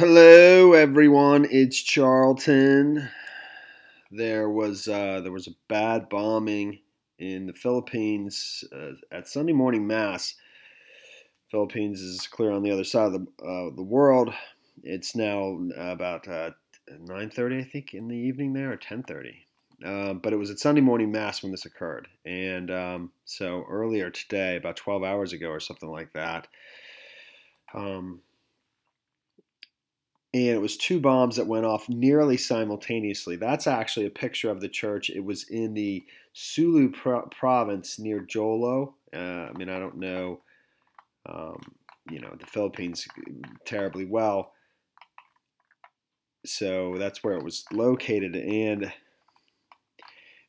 Hello, everyone. It's Charlton. There was a bad bombing in the Philippines at Sunday morning mass. Philippines is clear on the other side of the world. It's now about 9:30, I think, in the evening there, or 10:30. But it was at Sunday morning mass when this occurred, and so earlier today, about 12 hours ago or something like that. And it was two bombs that went off nearly simultaneously. That's actually a picture of the church. It was in the Sulu province near Jolo. I don't know, the Philippines terribly well. So that's where it was located. And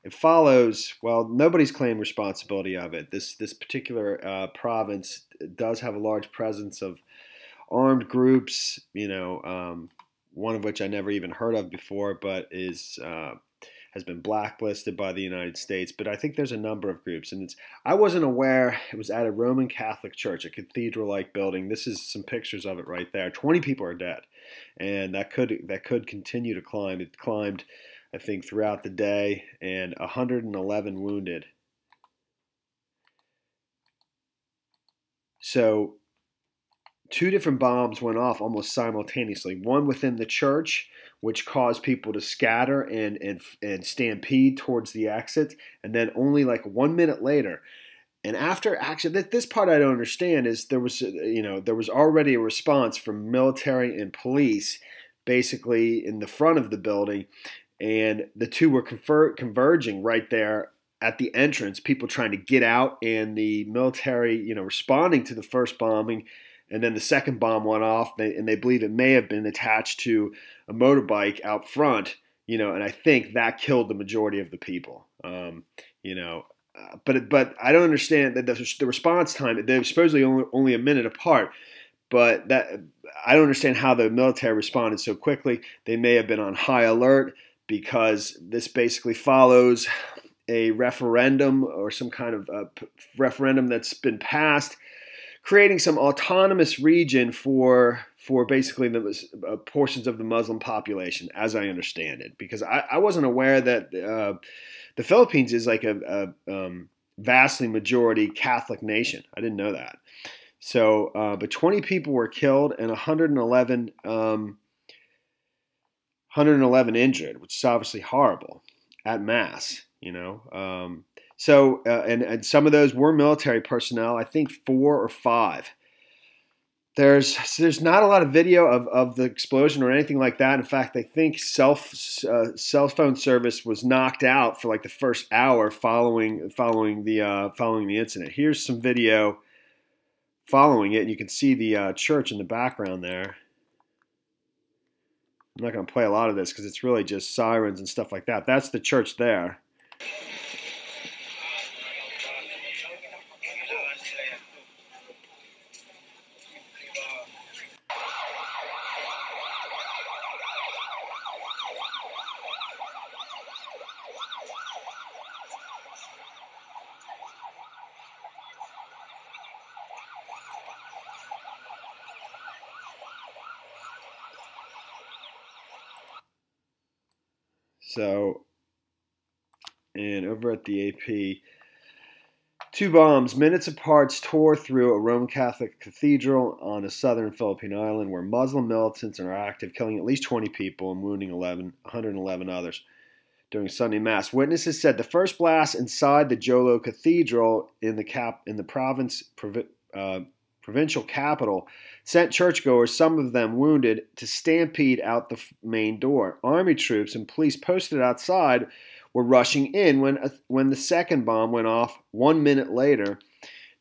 it follows, well, nobody's claimed responsibility of it. This particular province does have a large presence of armed groups, one of which I never even heard of before, but has been blacklisted by the United States. But I think there's a number of groups, and I wasn't aware it was at a Roman Catholic church, a cathedral-like building. This is some pictures of it right there. 20 people are dead, and that could continue to climb. It climbed, I think, throughout the day, and 111 wounded. So two different bombs went off almost simultaneously. One within the church, which caused people to scatter and stampede towards the exit, and then only like 1 minute later. And after action, this part I don't understand is there was already a response from military and police, basically in the front of the building, and the two were converging right there at the entrance. People trying to get out, and the military, responding to the first bombing. And then the second bomb went off, and they believe it may have been attached to a motorbike out front, and I think that killed the majority of the people, but I don't understand that the response time, they're supposedly only a minute apart, but that I don't understand how the military responded so quickly. They may have been on high alert because this basically follows a referendum or some kind of referendum that's been passed, creating some autonomous region for basically the portions of the Muslim population, as I understand it. Because I wasn't aware that the Philippines is like a vastly majority Catholic nation. I didn't know that. So, but 20 people were killed and 111 injured, which is obviously horrible at mass, So, and some of those were military personnel, I think 4 or 5. There's not a lot of video of the explosion or anything like that. In fact, I think cell phone service was knocked out for like the first hour following the incident. Here's some video following it, and you can see the church in the background there. I'm not going to play a lot of this because it's really just sirens and stuff like that. That's the church there. So, and over at the AP, two bombs, minutes apart, tore through a Roman Catholic cathedral on a southern Philippine island where Muslim militants are active, killing at least 20 people and wounding 111 others during Sunday Mass. Witnesses said the first blast inside the Jolo Cathedral in the provincial capital sent churchgoers, some of them wounded, to stampede out the main door. Army troops and police posted outside were rushing in when the second bomb went off 1 minute later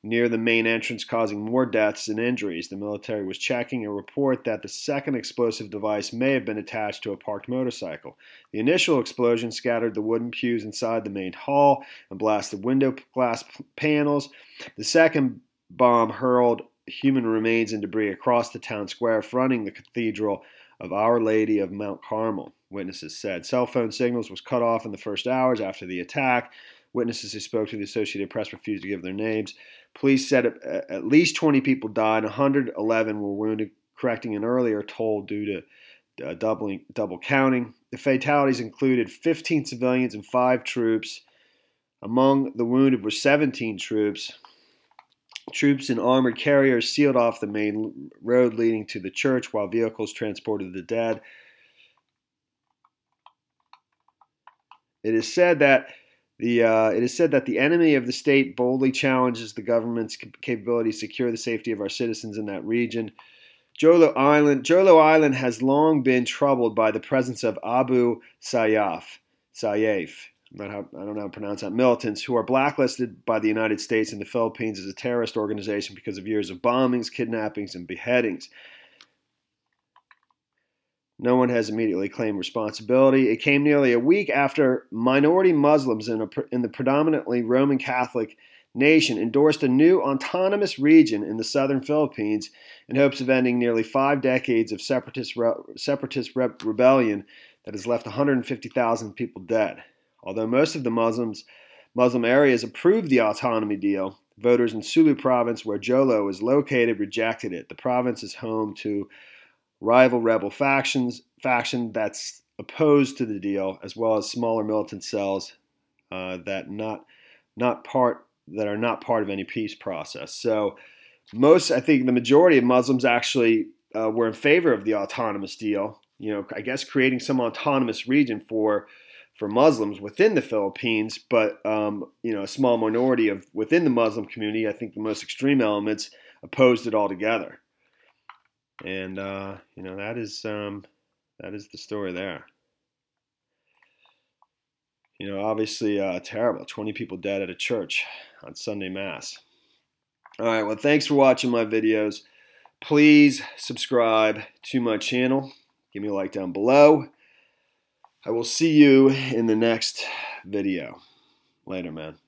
near the main entrance, causing more deaths and injuries. The military was checking a report that the second explosive device may have been attached to a parked motorcycle. The initial explosion scattered the wooden pews inside the main hall and blasted window glass panels. The second bomb hurled human remains and debris across the town square fronting the Cathedral of Our Lady of Mount Carmel, witnesses said. Cell phone signals was cut off in the first hours after the attack. Witnesses who spoke to the Associated Press refused to give their names. Police said at least 20 people died, 111 were wounded correcting an earlier toll due to double counting. The fatalities included 15 civilians and 5 troops. Among the wounded were 17 troops. Troops in armored carriers sealed off the main road leading to the church while vehicles transported the dead. It is said that the enemy of the state boldly challenges the government's capability to secure the safety of our citizens in that region. Jolo Island has long been troubled by the presence of Abu Sayyaf. I don't know how to pronounce that, militants who are blacklisted by the United States and the Philippines as a terrorist organization because of years of bombings, kidnappings, and beheadings. No one has immediately claimed responsibility. It came nearly a week after minority Muslims in the predominantly Roman Catholic nation endorsed a new autonomous region in the southern Philippines in hopes of ending nearly 5 decades of separatist rebellion that has left 150,000 people dead. Although most of the Muslim areas approved the autonomy deal, voters in Sulu province, where Jolo is located, rejected it. The province is home to rival rebel faction that's opposed to the deal, as well as smaller militant cells that are not part of any peace process. So, I think the majority of Muslims actually were in favor of the autonomous deal. I guess creating some autonomous region for Muslims within the Philippines, but a small minority within the Muslim community, I think the most extreme elements, opposed it altogether. And that is the story there. Obviously terrible. 20 people dead at a church on Sunday Mass. All right, well, thanks for watching my videos. Please subscribe to my channel. Give me a like down below. I will see you in the next video. Later, man.